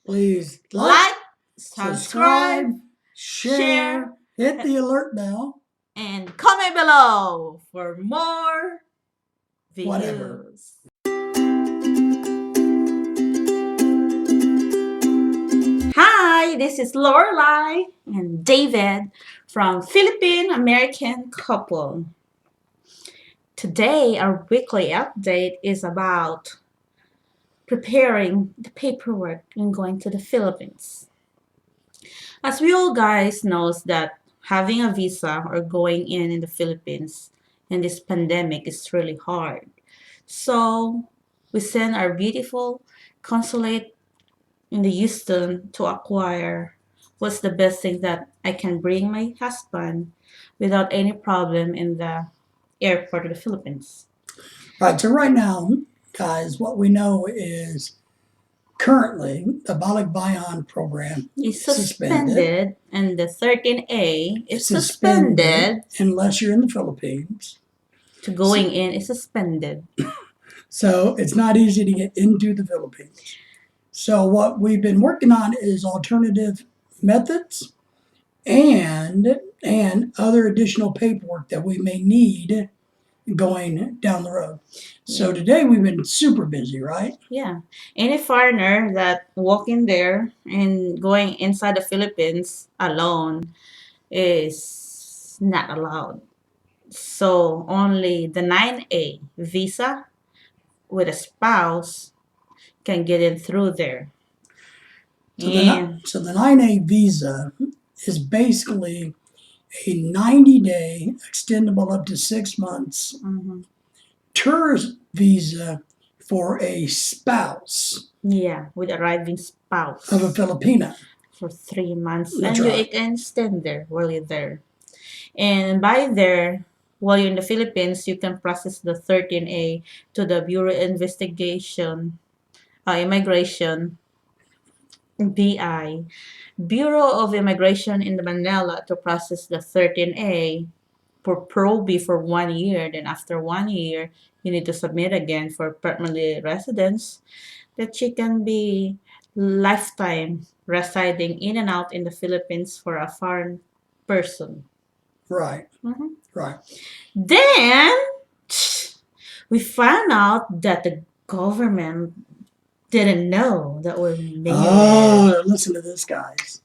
Please like, subscribe, subscribe, share, hit the alert bell, and comment below for more videos. whatever. Hi, this is Lorelai and David from Philippine American Couple. Today, our weekly update is about preparing the paperwork and going to the Philippines. As we all guys knows that having a visa or going in the Philippines in this pandemic is really hard. So we send our beautiful consulate in the Houston to acquire what's the best thing that I can bring my husband without any problem in the airport of the Philippines. Right, so right now, guys, what we know is currently the Balikbayan program Is suspended and the 13A is suspended unless you're in the Philippines. to going in is suspended. So it's not easy to get into the Philippines. So what we've been working on is alternative methods and other additional paperwork that we may need going down the road. So today we've been super busy, right? Yeah. Any foreigner that walk in there and going inside the Philippines alone is not allowed. So only the 9A visa with a spouse can get in through there. So the 9A visa is basically a 90-day extendable up to 6 months tourist visa for a spouse. Yeah, with arriving spouse of a Filipina for 3 months. That's and right. you can stand there while you're there. And by there, while you're in the Philippines, you can process the 13A to the Bureau Immigration, BI, Bureau of Immigration in Manila to process the 13A for probie for 1 year. Then after 1 year, you need to submit again for permanent residence that you can be lifetime residing in and out in the Philippines for a foreign person. Right. Mhm. Right. Then we found out that the government didn't know that we're married. Oh, listen to this, guys.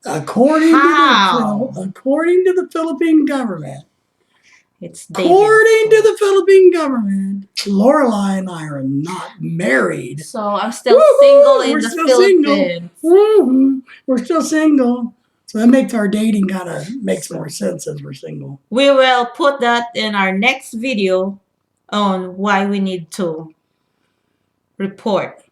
According to the Philippine government, according to the Philippine government, Lorelai and I are not married. So I'm still single in the Philippines. We're still single. So that makes our dating kind of makes more sense as we're single. We will put that in our next video on why we need to report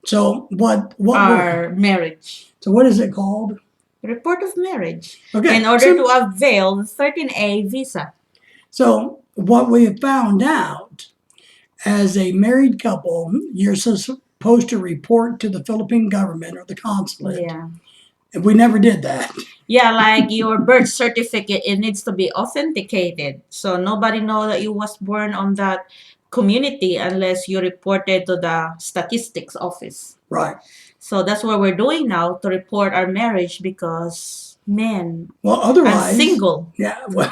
So what our marriage. So what is it called? Report of marriage. Okay. In order to avail the 13A visa. So what we have found out, as a married couple, you're supposed to report to the Philippine government or the consulate. Yeah. And we never did that. Yeah, like your birth certificate, it needs to be authenticated. So nobody know that you was born on that community unless you reported to the statistics office. Right. So that's what we're doing now to report our marriage because, man, otherwise, I'm single. Yeah. Well,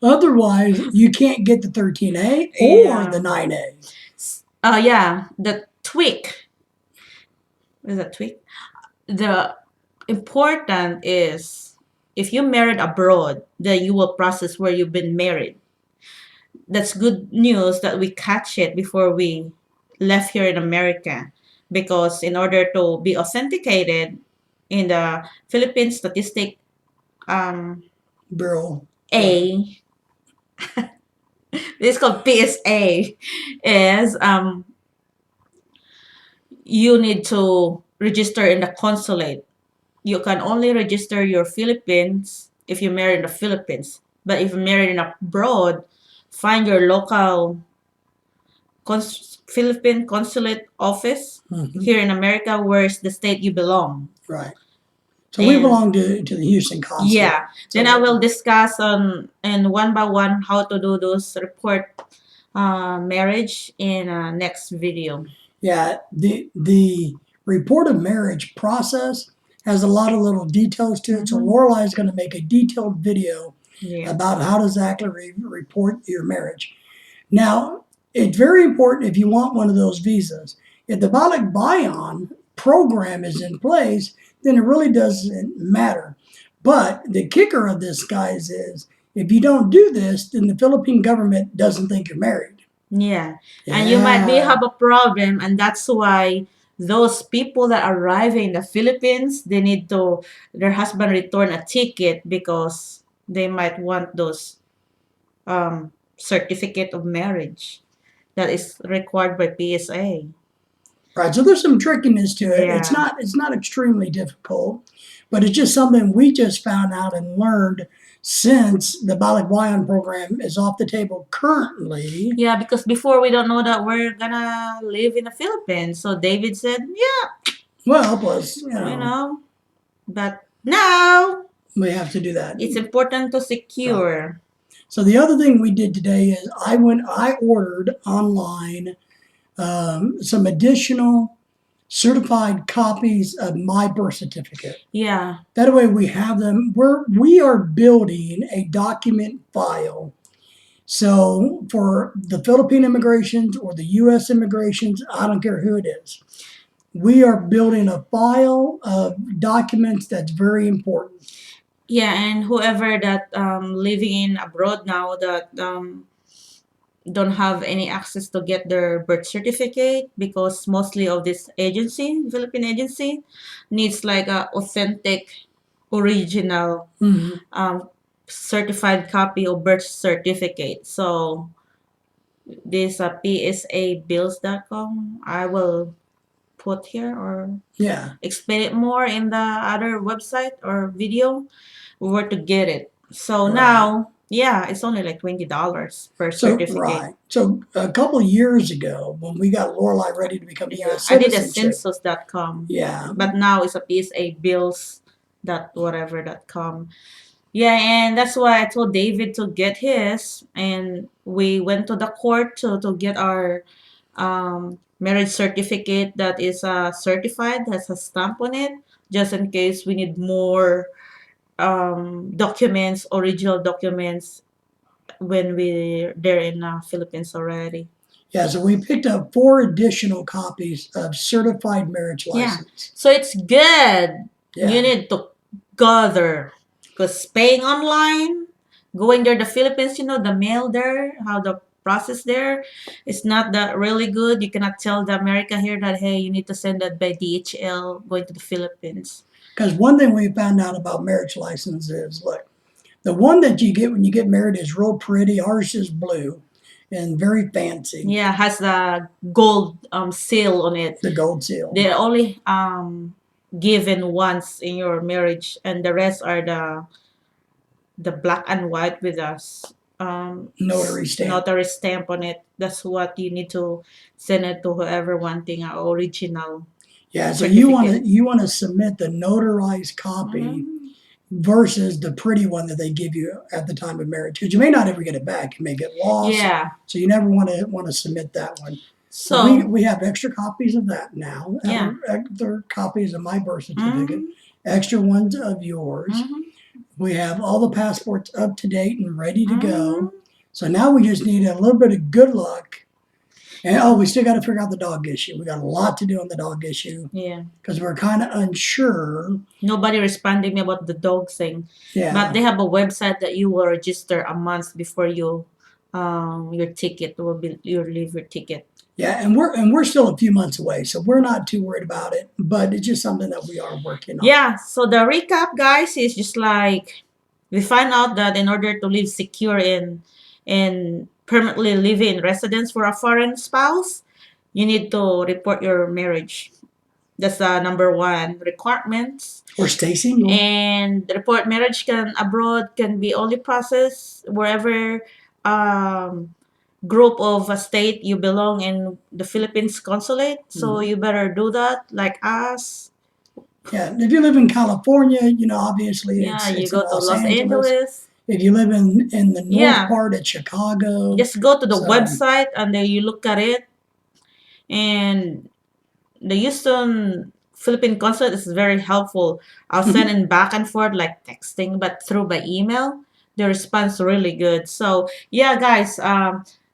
otherwise, you can't get the 13A or the 9A. Yeah, the tweak. Is that tweak? The important is if you married abroad, then you will process where you've been married. That's good news that we catch it before we left here in America, because in order to be authenticated in the Philippine Statistic Bureau A, this is called PSA, is you need to register in the consulate. You can only register your Philippines if you marry in the Philippines. But if you're married in abroad, find your local Philippine consulate office here in America, where's the state you belong. Right. So we belong to the Houston consulate. Yeah. Then I will discuss and one by one how to do those report marriage in next video. Yeah. The report of marriage process has a lot of little details to it. So Mhm. Lorelai is going to make a detailed video Yeah. about how to exactly report your marriage. Now, it's very important if you want one of those visas. If the Balikbayan program is in place, then it really doesn't matter. But the kicker of this, guys, is if you don't do this, then the Philippine government doesn't think you're married. Yeah. And you might be Yeah. have a problem, and that's why those people that arrive in the Philippines, they need to their husband return a ticket because they might want those certificate of marriage that is required by PSA. Right. So there's some trickiness to it. It's Yeah. not extremely difficult, but it's just something we just found out and learned since the Balikbayan program is off the table currently. Yeah, because before we don't know that we're gonna live in the Philippines. So David said, yeah, Well, plus, you know, but now we have to do that. it's important to secure. So the other thing we did today is I ordered online some additional certified copies of my birth certificate. Yeah. That way we have them. We are building a document file. So for the Philippine immigrations or the U.S. immigrations, I don't care who it is. We are building a file of documents that's very important. Yeah, and whoever that living in abroad now that don't have any access to get their birth certificate because mostly of this agency, Philippine agency, needs like a authentic, original Mhm. certified copy of birth certificate. So this psabills.com, I will put here or Yeah. explain it more in the other website or video where to get it. So Right. now, yeah, it's only like $20 per So certificate. right. So a couple of years ago, when we got Lorelai ready to become a Yeah, U.S. I did a citizenship, census.com, yeah, but now it's a psabills.whatever.com. Yeah, and that's why I told David to get his, and we went to the court to get our marriage certificate that is certified, has a stamp on it, just in case we need more documents, original documents when we're there in Philippines already. yeah. So we picked up 4 additional copies of certified marriage Yeah. license. So it's good. You Yeah. need to gather because paying online, going there, the Philippines, the mail there, how the process there is not that really good. You cannot tell the America here that, hey, you need to send that by DHL going to the Philippines. Because one thing we found out about marriage license is, look, the one that you get when you get married is real pretty. Ours is blue and very fancy. Yeah, has the gold seal on it. The gold seal. They're only given once in your marriage, and the rest are the black and white with a Notary stamp. notary stamp on it. That's what you need to send it to whoever wanting an original. Yeah, so certificate. you want to submit the notarized copy Mhm. versus the pretty one that they give you at the time of marriage, because you may not ever get it back. You may get lost. Yeah. So you never want to submit that one. So we have extra copies of that now. Yeah. Extra copies of my birth certificate. Mhm. Extra ones of yours. Mhm. We have all the passports up to date and ready to go. Mhm. So now we just need a little bit of good luck. And we still got to figure out the dog issue. We got a lot to do on the dog issue Yeah. because we're kind of unsure. Nobody responded me about the dog thing. Yeah. But they have a website that you will register a month before you your ticket will be your leave your ticket. Yeah, and we're still a few months away, so we're not too worried about it. But it's just something that we are working on. Yeah, so the recap, guys, is just like we find out that in order to live secure in permanently live in residence for a foreign spouse, you need to report your marriage. That's the number one requirement. Or stay single. And the report marriage abroad can be only processed wherever group of a state you belong in the Philippines consulate. So you better do that like us. Yeah, if you live in California, obviously Yeah, you it's go in to Los Angeles. If you live in the north Yeah. part at Chicago, Just go to the So- website and then you look at it and the Houston Philippine consulate is very helpful. I'll send in back and forth like texting, but through by email, the response really good. So yeah, guys,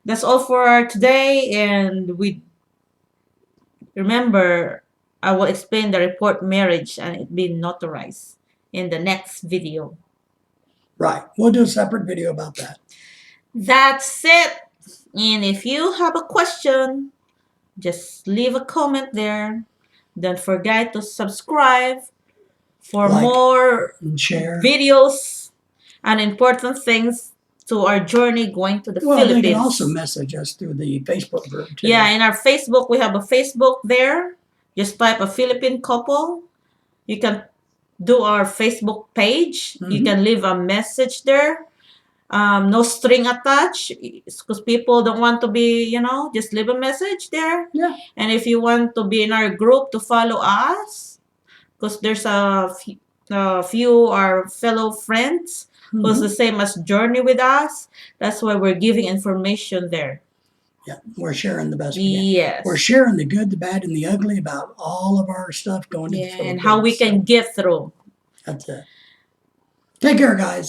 that's all for today, and we remember I will explain the report marriage and it being notarized in the next video. Right. We'll do a separate video about that. That's it. And if you have a question, just leave a comment there. Don't forget to subscribe for Like more and share. videos and important things to our journey going to the Well, Philippines. they can also message us through the Facebook group too. Yeah, in our Facebook, we have a Facebook there. Just type a Philippine couple. You can do our Facebook page. You can leave a message there. No string attached because people don't want to be, just leave a message there. Yeah. And if you want to be in our group to follow us, because there's a few our fellow friends who's the same as journey with us. That's why we're giving information there. Yeah, we're sharing the best we can. Yes. We're sharing the good, the bad, and the ugly about all of our stuff going to the Yeah, Philippines. and how we can get through. That's it. Take care, guys.